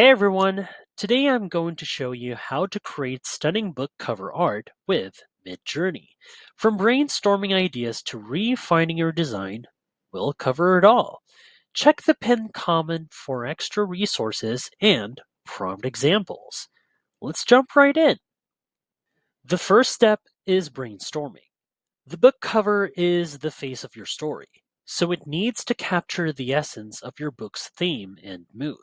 Hey everyone! Today I'm going to show you how to create stunning book cover art with MidJourney. From brainstorming ideas to refining your design, we'll cover it all. Check the pinned comment for extra resources and prompt examples. Let's jump right in. The first step is brainstorming. The book cover is the face of your story, so it needs to capture the essence of your book's theme and mood.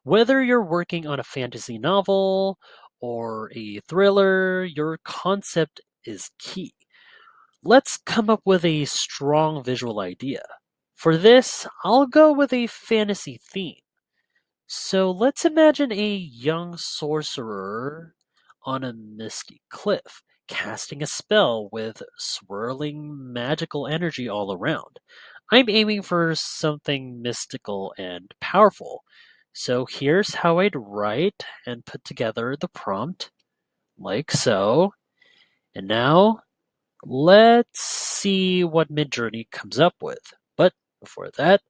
Whether you're working on a fantasy novel or a thriller, your concept is key. Let's come up with a strong visual idea. For this, I'll go with a fantasy theme. So let's imagine a young sorcerer on a misty cliff, casting a spell with swirling magical energy all around. I'm aiming for something mystical and powerful. So here's how I'd write and put together the prompt, like so. And now let's see what MidJourney comes up with. But before that,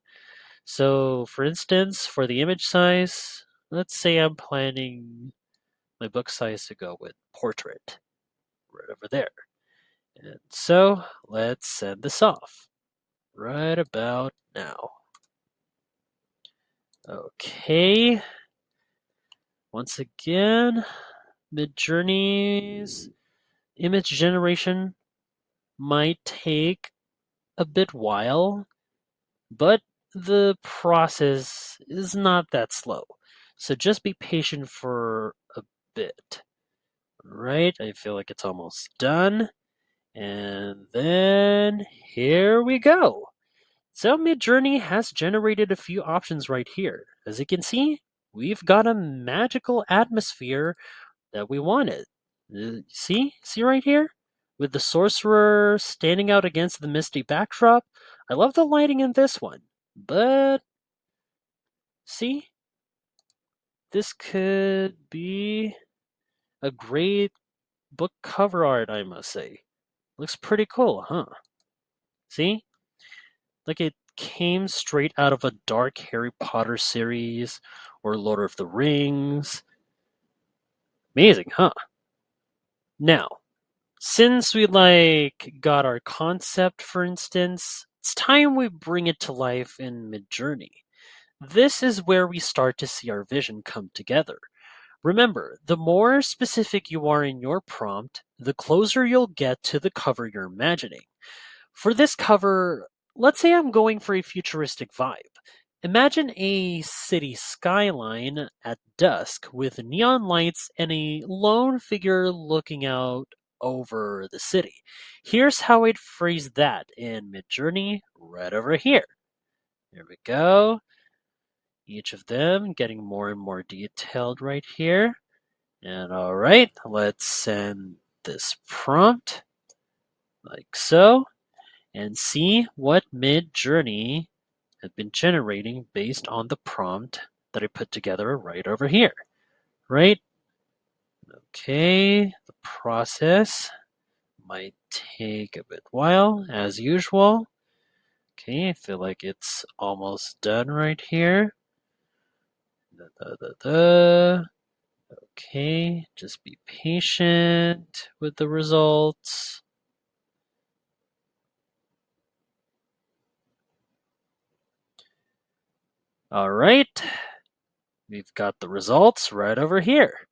so, for instance, for the image size, let's say I'm planning my book size to go with portrait right over there. And so, let's send this off right about now. Okay, once again, MidJourney's image generation might take a bit while, but the process is not that slow. So just be patient for a bit. Right, I feel like it's almost done. And then here we go. So MidJourney has generated a few options right here. As you can see, we've got a magical atmosphere that we wanted. See right here? With the sorcerer standing out against the misty backdrop. I love the lighting in this one. But see, this could be a great book cover art, I must say. Looks pretty cool, huh? See? Like it came straight out of a dark Harry Potter series or Lord of the Rings. Amazing, huh? Now, since we got our concept, for instance, it's time we bring it to life in MidJourney. This is where we start to see our vision come together. Remember, the more specific you are in your prompt, the closer you'll get to the cover you're imagining. For this cover, let's say I'm going for a futuristic vibe. Imagine a city skyline at dusk with neon lights and a lone figure looking out over the city. Here's how I'd phrase that in MidJourney right over here. Here we go. Each of them getting more and more detailed right here. And all right, let's send this prompt like so and see what MidJourney had been generating based on the prompt that I put together right over here. Right? Okay, the process might take a bit while, as usual. Okay, I feel like it's almost done right here. Da, da, da, da. Okay, just be patient with the results. All right, we've got the results right over here.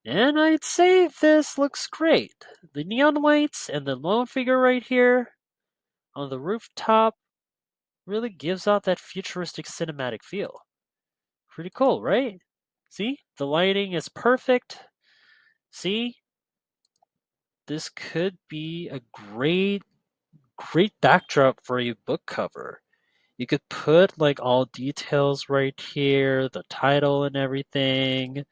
And I'd say this looks great. The neon lights and the lone figure right here on the rooftop really gives out that futuristic cinematic feel. Pretty cool, right? See? The lighting is perfect. See? This could be a great backdrop for a book cover. You could put like all details right here, the title and everything.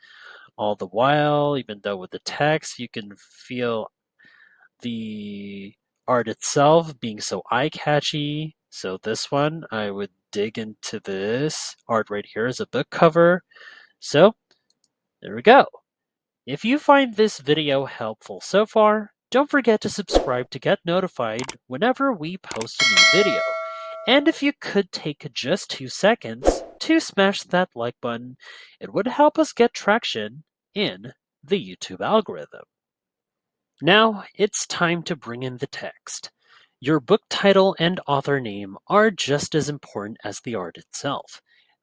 All the while, even though with the text, you can feel the art itself being so eye-catchy. So this one, I would dig into this art right here as a book cover. So there we go. If you find this video helpful so far, don't forget to subscribe to get notified whenever we post a new video. And if you could take just 2 seconds, to smash that like button. It would help us get traction in the YouTube algorithm. Now it's time to bring in the text. Your book title and author name are just as important as the art itself.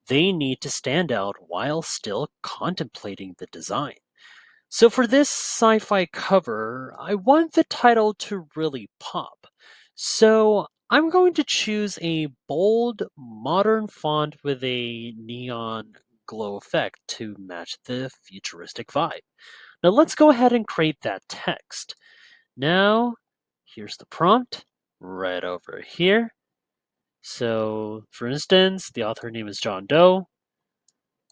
They need to stand out while still contemplating the design. So for this sci-fi cover, I want the title to really pop. So I'm going to choose a bold, modern font with a neon glow effect to match the futuristic vibe. Now let's go ahead and create that text. Now, here's the prompt right over here. So, for instance, the author name is John Doe,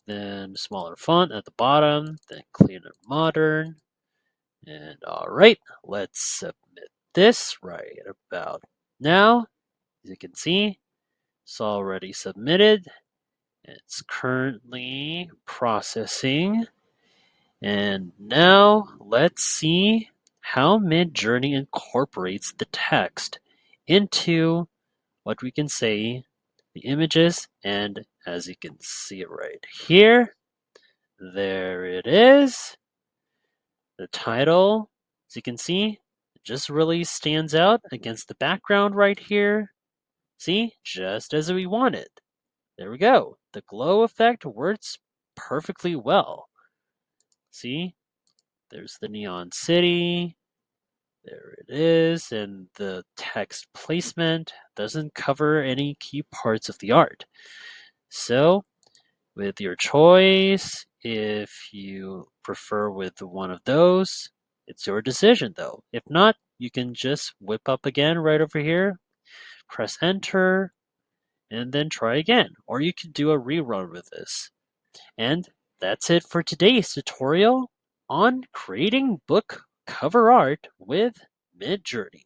then smaller font at the bottom, then cleaner modern. And all right, let's submit this right about now. As you can see, it's already submitted. It's currently processing. And now let's see how MidJourney incorporates the text into what we can say the images. And as you can see right here, there it is. The title, as you can see, it just really stands out against the background right here. See, just as we wanted. There we go. The glow effect works perfectly well. See, there's the neon city. There it is, and the text placement doesn't cover any key parts of the art. So, with your choice, if you prefer with one of those, it's your decision though. If not, you can just whip up again right over here, press enter, and then try again. Or you could do a rerun with this. And that's it for today's tutorial on creating book cover art with MidJourney.